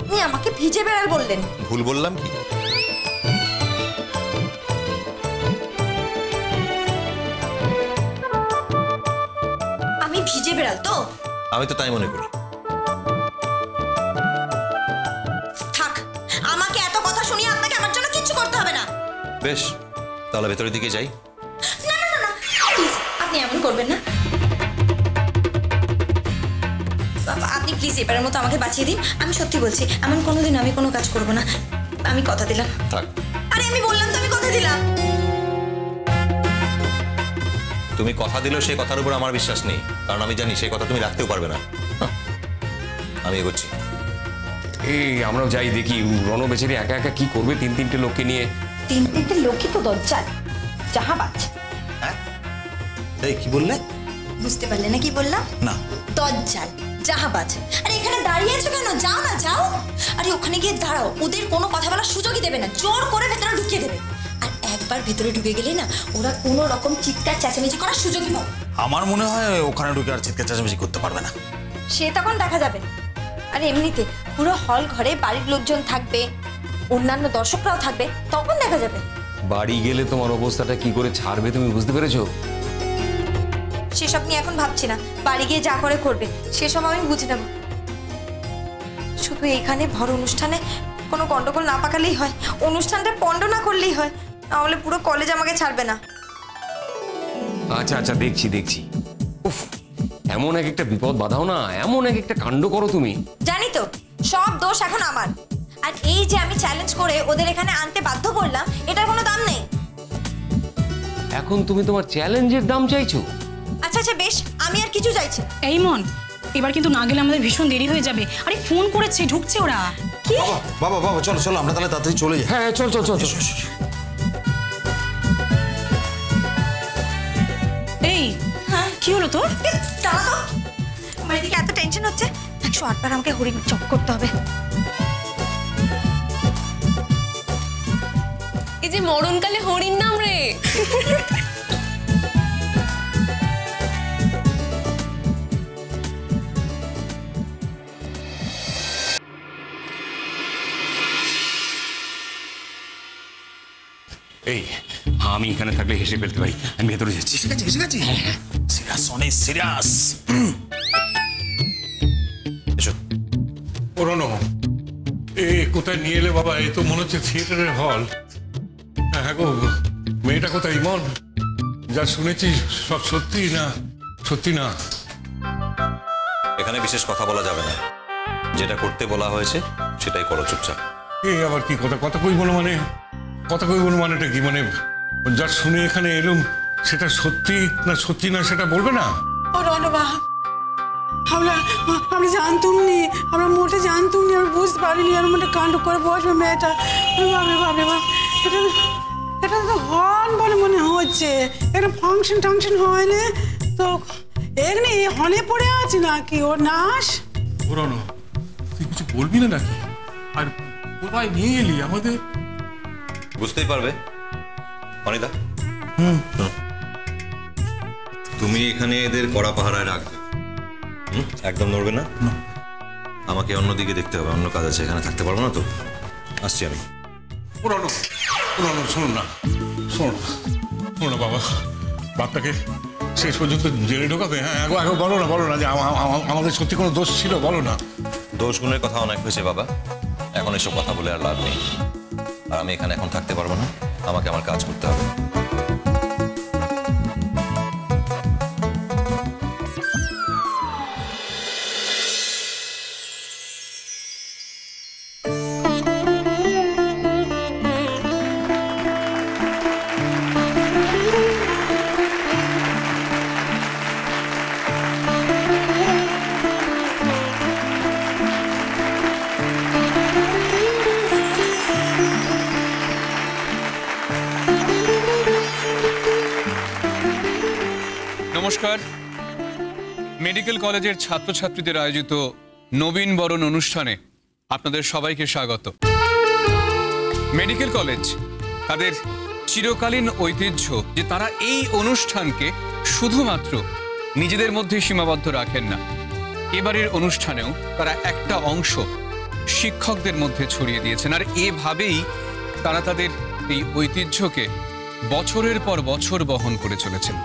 আপনি আমাকে ভিজে বেড়াল বললেন। ভুল বললাম কি? আমি ভিজে বেড়াল তো? আমি তো তাই মনে করি। থাক, আমাকে এত কথা শুনিয়ে আপনাকে আমার জন্য কিচ্ছু করতে হবে না। বেশ, তাহলে ভেতরের দিকে যাই। না না না, প্লিজ আপনি এমন করবেন না। আপনি প্লিজ এবারের মতো আমাকে বাঁচিয়ে দিন। আমি সত্যি বলছি, এমন কোনোদিন আমি কোনো কাজ করব না, আমি কথা দিলাম। থাক। আরে আমি বললাম তো, আমি কথা দিলাম। তুমি কথা দিলেও সেই কথার উপর আমার বিশ্বাস নেই, কারণ আমি জানি সেই কথা তুমি রাখতেও পারবে না। আমি এগোচ্ছি। এই আমরাও যাই দেখি রণ বেচারি একা একা কি করবে 3-3টে লোককে নিয়ে। 3-3টে লোকই তো দজ্জাল, জাহাবাজ। হ্যাঁ, এই কি বললে? বুঝতে পারলে না কি বললাম? না। দজ্জাল, জাহাবাজ। আরে এখানে দাঁড়িয়ে আছো কেন? যাও না, যাও। আরে ওখানে গিয়ে দাঁড়াও, ওদের কোনো কথা বলার সুযোগই দেবে না, জোর করে ভেতরে ঢুকিয়ে দেবে। আর একবার ভেতরে ঢুকে গেলে না, ওরা কোনো রকম চিৎকার চেঁচামেচি করার সুযোগই পাবে। আমার মনে হয় ওখানে ঢুকে আর চিৎকার চেঁচামেচি করতে পারবে না। সে তখন দেখা যাবে। আর এমনিতে পুরো হল ঘরে বাড়ির লোকজন থাকবে, অন্যান্য দর্শকরাও থাকবে, তখন দেখা যাবে। বাড়ি গেলে তোমার অবস্থাটা কি করে ছাড়বে তুমি বুঝতে পেরেছো? সেসব নিয়ে এখন ভাবছি না, বাড়ি গিয়ে যা করে করবে সেসব আমি বুঝে নেব। শুধু এইখানে ভর অনুষ্ঠানে কোনো গন্ডগোল না পাকালেই হয়, অনুষ্ঠানটা পণ্ড না করলেই হয়, নাহলে পুরো কলেজ আমাকে ছাড়বে না। আচ্ছা আচ্ছা, দেখছি দেখছি। উফ, এমন এক একটা বিপদ বাঁধাও না, এমন এক একটা কাণ্ড করো তুমি। জানি তো, সব দোষ এখন আমার। আর এই যে আমি চ্যালেঞ্জ করে ওদের এখানে আনতে বাধ্য করলাম, এটার কোনো দাম নেই। এখন তুমি তোমার চ্যালেঞ্জের দাম চাইছো? আচ্ছা আচ্ছা বেশ, আমি আর কিছু চাইছি। এই মন, এবার কিন্তু না গেলে আমাদের ভীষণ দেরি হয়ে যাবে। আরে ফোন করেছে, ঢুকছে ওরা। কি? বাবা বাবা চলো চলো, আমরা তাহলে তাড়াতাড়ি চলে যাই। হ্যাঁ চল চল চল। এই কি হলো তোর? দাঁড়া তো, আমার এদিকে এত টেনশন হচ্ছে, 108 বার আমাকে হরিণ চক করতে হবে। এই যে মরণকালে হরিণ নাম রে। এই আমি এখানে থাকলে হেসে ফেলতে পারি, আমি ভেতরে যাচ্ছি। ঠিক আছে ঠিক আছে, সিরিয়াস অনেক সিরিয়াস। পুরনো এ কোথায় নিয়ে এলে বাবা? এ তো মনে হচ্ছে থিয়েটারের হল। হ্যাঁ গো, মেয়েটা কোথায় ইমন? যা শুনেছি সব সত্যি না? সত্যি না? এখানে বিশেষ কথা বলা যাবে না, যেটা করতে বলা হয়েছে সেটাই করো চুপচাপ। এই আবার কি কথা? কথা কই বলো মানে? কথা কই বলো মানেটা কি? মানে যা শুনে এখানে এলুম সেটা সত্যি না সত্যি না সেটা বলবে না? আমরা জানতুম নি, আমরা মোটে জানতুম নি, আমরা বুঝতে পারিনি আর মোটে কাণ্ড করে বসবে মেয়েটা। এটা তো হল বলে মনে হচ্ছে, এটা ফাংশন টাংশন হয় না তো, এমনি হলে পড়ে আছে নাকি ওর নাশ? পুরনো তুই কিছু বলবি না নাকি? আর কোথায় নিয়ে এলি আমাদের? বুঝতেই পারবে অনিদা। তুমি এখানে এদের কড়া পাহারায় রাখবে, একদম নড়বে না। আমাকে অন্যদিকে দেখতে হবে, অন্য কাজ আছে, এখানে থাকতে পারবো না তো। আসছি আমি। পুরনো পুরনো শুনুন না, শোনো শোনো বাবা, বাপটাকে শেষ পর্যন্ত জেলে ঢোকাবে? হ্যাঁ আগে বলো না যে আমাদের সত্যি কোনো দোষ ছিল, বলো না। দোষ গুণের কথা অনেক হয়েছে বাবা, এখন এসব কথা বলে আর লাভ নেই। আর আমি এখানে এখন থাকতে পারবো না, আমাকে আমার কাজ করতে হবে। নমস্কার, মেডিকেল কলেজের ছাত্রছাত্রীদের আয়োজিত নবীন বরণ অনুষ্ঠানে আপনাদের সবাইকে স্বাগত। মেডিকেল কলেজ তাদের চিরকালীন ঐতিহ্য যে তারা এই অনুষ্ঠানকে শুধুমাত্র নিজেদের মধ্যে সীমাবদ্ধ রাখেন না, এবারের অনুষ্ঠানেও তারা একটা অংশ শিক্ষকদের মধ্যে ছড়িয়ে দিয়েছেন। আর এভাবেই তারা তাদের এই ঐতিহ্যকে বছরের পর বছর বহন করে চলেছেন।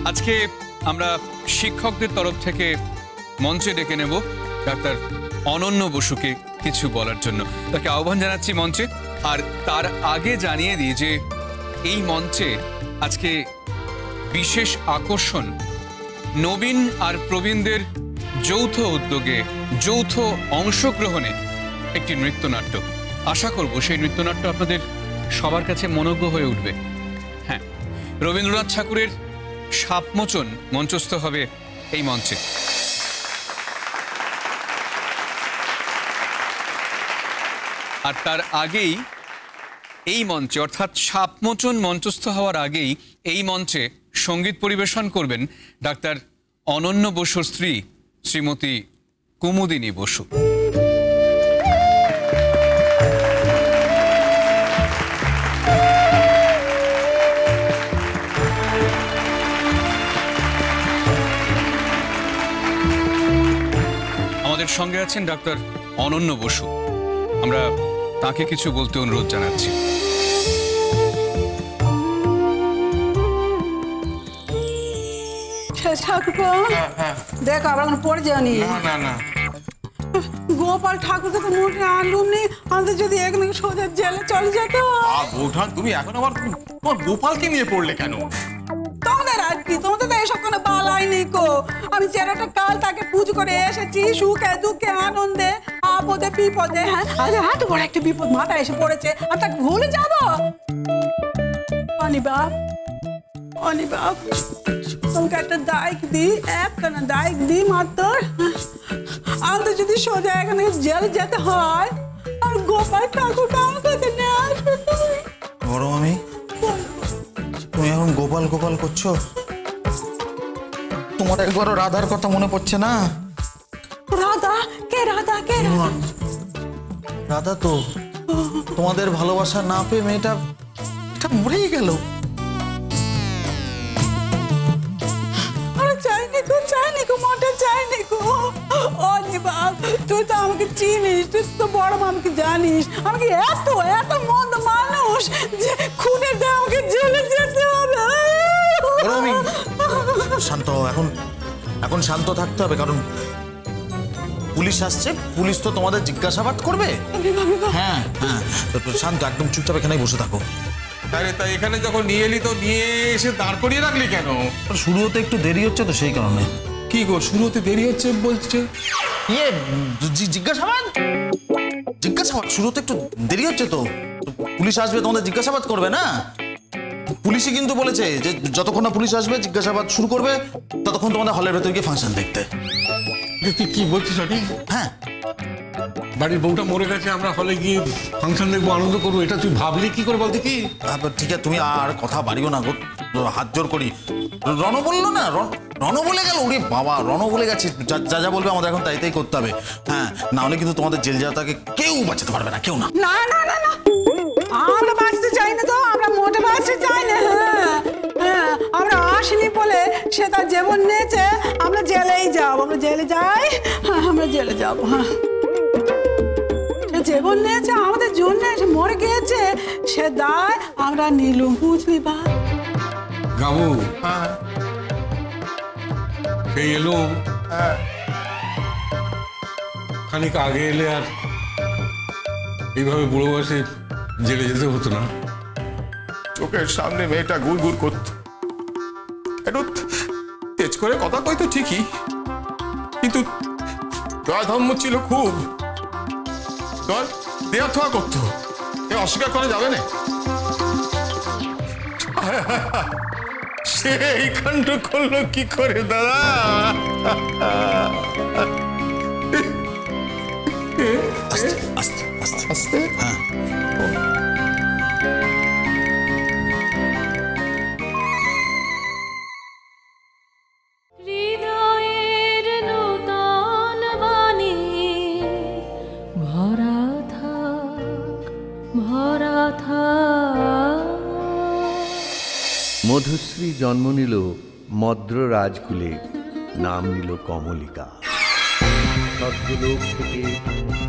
আজকে আমরা শিক্ষকদের তরফ থেকে মঞ্চে ডেকে নেব ডাক্তার অনন্য বসুকে কিছু বলার জন্য। তাকে আহ্বান জানাচ্ছি মঞ্চে। আর তার আগে জানিয়ে দিই যে এই মঞ্চে আজকে বিশেষ আকর্ষণ নবীন আর প্রবীণদের যৌথ উদ্যোগে, যৌথ অংশগ্রহণে একটি নৃত্যনাট্য। আশা করব সেই নৃত্যনাট্য আপনাদের সবার কাছে মনোজ্ঞ হয়ে উঠবে। হ্যাঁ, রবীন্দ্রনাথ ঠাকুরের সাপমোচন মঞ্চস্থ হবে এই মঞ্চে। আর তার আগেই এই মঞ্চে, অর্থাৎ সাপমোচন মঞ্চস্থ হওয়ার আগেই এই মঞ্চে সঙ্গীত পরিবেশন করবেন ডাক্তার অনন্য বসুর স্ত্রী শ্রীমতী কুমুদিনী বসু। আমাদের সঙ্গে আছেন ডাক্তার অনন্য বসু। আমরা তাকে কিছু বলতে অনুরোধ জানাচ্ছি। দেখো আমরা পড়ে যাওনি। গোপাল ঠাকুরকে তো মোটে আনলুম নেই, আমাদের যদি এখানে সোজা জেলে চলে যেত। বৌঠান তুমি এখন আবার তোমার গোপালকে নিয়ে পড়লে কেন? তোমাদের আর কি, তোমাদের তো এসব কোনো বালাই নেই কো। আমি চেরাটা কাল তাকে পুজো করে এসেছি, সুখে দুঃখে আনন্দে আপদে বিপদে। হ্যাঁ আজ এত বড় একটা বিপদ মাথায় এসে পড়েছে, আমি তাকে ভুলে যাবো? অনিবাব, অনিবাব, তোমাকে একটা দায়িক দিই, একখানা দায়িক দিই মাত্র। আমাদের যদি সোজা এখানে জেল যেতে হয়, আর গোপাল ঠাকুরটা আমার কাছে নিয়ে আসবে। বড় মামি, তুমি এখন গোপাল গোপাল করছো? তোমার একবারও রাধার কথা মনে পড়ছে না? রাধা কে? রাধা কে? রাধা তো তোমাদের ভালোবাসা না পেয়ে মেয়েটা মরেই গেল। চাইনি গো, মোটে চাইনি গো। অনিবাব, তুই তো আমাকে চিনিস, তুই তো বড় মামকে জানিস আমাকে এত এত মন্দ মানুষ যে খুনের দিয়ে আমাকে জেলে যেতে হবে। শান্ত, এখন এখন শান্ত থাকতে হবে, কারণ পুলিশ আসছে, পুলিশ তো তোমাদের জিজ্ঞাসাবাদ করবে। হ্যাঁ হ্যাঁ, শান্ত, একদম চুপচাপ এখানেই বসে থাকো। আরে তাই এখানে যখন নিয়ে এলি তো নিয়ে এসে দাঁড় করিয়ে রাখলি কেন? শুরু হতে একটু দেরি হচ্ছে তো সেই কারণে। কি গো, শুরু হতে দেরি হচ্ছে বলছে? ইয়ে জিজ্ঞাসাবাদ জিজ্ঞাসাবাদ শুরু হতে একটু দেরি হচ্ছে তো। পুলিশ আসবে, তোমাদের জিজ্ঞাসাবাদ করবে না? পুলিশই কিন্তু বলেছে যে যতক্ষণ না পুলিশ আসবে জিজ্ঞাসাবাদ শুরু করবে, ততক্ষণ তোমাদের হলের ভেতরে গিয়ে ফাংশন দেখতে। তুই কি বলছিস? হ্যাঁ, বাড়ির বউটা মরে গেছে, আমরা হলে গিয়ে ফাংশন দেখবো, আনন্দ করবো, এটা তুই ভাবলি কি করে বলতে? কি ঠিক আছে, তুমি আর কথা বাড়িও না গো, হাত জোর করি। রণ বললো না, রণ বলে গেল। ওরে বাবা, রণ বলে গেছে, যা যা বলবে আমাদের এখন তাই তাই করতে হবে। হ্যাঁ, না হলে কিন্তু তোমাদের জেল যাওয়াটাকে কেউ বাঁচাতে পারবে না, কেউ না। না না না না, আমরা বাঁচতে চাই না তো, আমরা মোটে বাঁচতে চাই না। হ্যাঁ হ্যাঁ, আমরা আসিনি বলে সে তার জীবন নিয়েছে, আমরা জেলেই যাবো, আমরা জেলে যাই। হ্যাঁ, আমরা জেলে যাবো। হ্যাঁ, জীবন নিয়েছে আমাদের জন্য, সে মরে গিয়েছে, সে দায় আমরা নিলুম, বুঝলি বা? গাবু, সেই এলুম, খানিক আগে এলে আর এইভাবে বুড়ো বয়সে জেলে যেতে হতো না। চোখের সামনে মেয়েটা গুড় গুড় করত, একটু তেজ করে কথা কইতো ঠিকই, কিন্তু দয়া ধর্ম ছিল খুব। দেয়া থোয়া করতো, এ অস্বীকার করা যাবে না। সে এই কাণ্ড করলো কি করে দাদা? আস্তে আস্তে আস্তে আস্তে, হ্যাঁ। মধুশ্রী জন্ম নিল মদ্র রাজকুলে, নাম নিল কমলিকা। স্বর্গলোক থেকে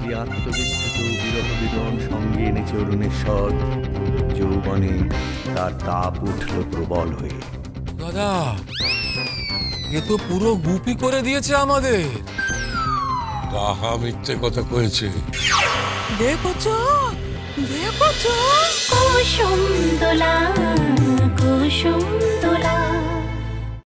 যে আত্মবিস্তৃত বিরহ বিদন সঙ্গে এনেছে অরুণেশ্বর, যৌবনে তার তাপ উঠল প্রবল হয়ে। দাদা, এ তো পুরো গুপি করে দিয়েছে আমাদের। তাহা মিথ্যে কথা কয়েছে। দেখো কুসুম দোলা কুসুম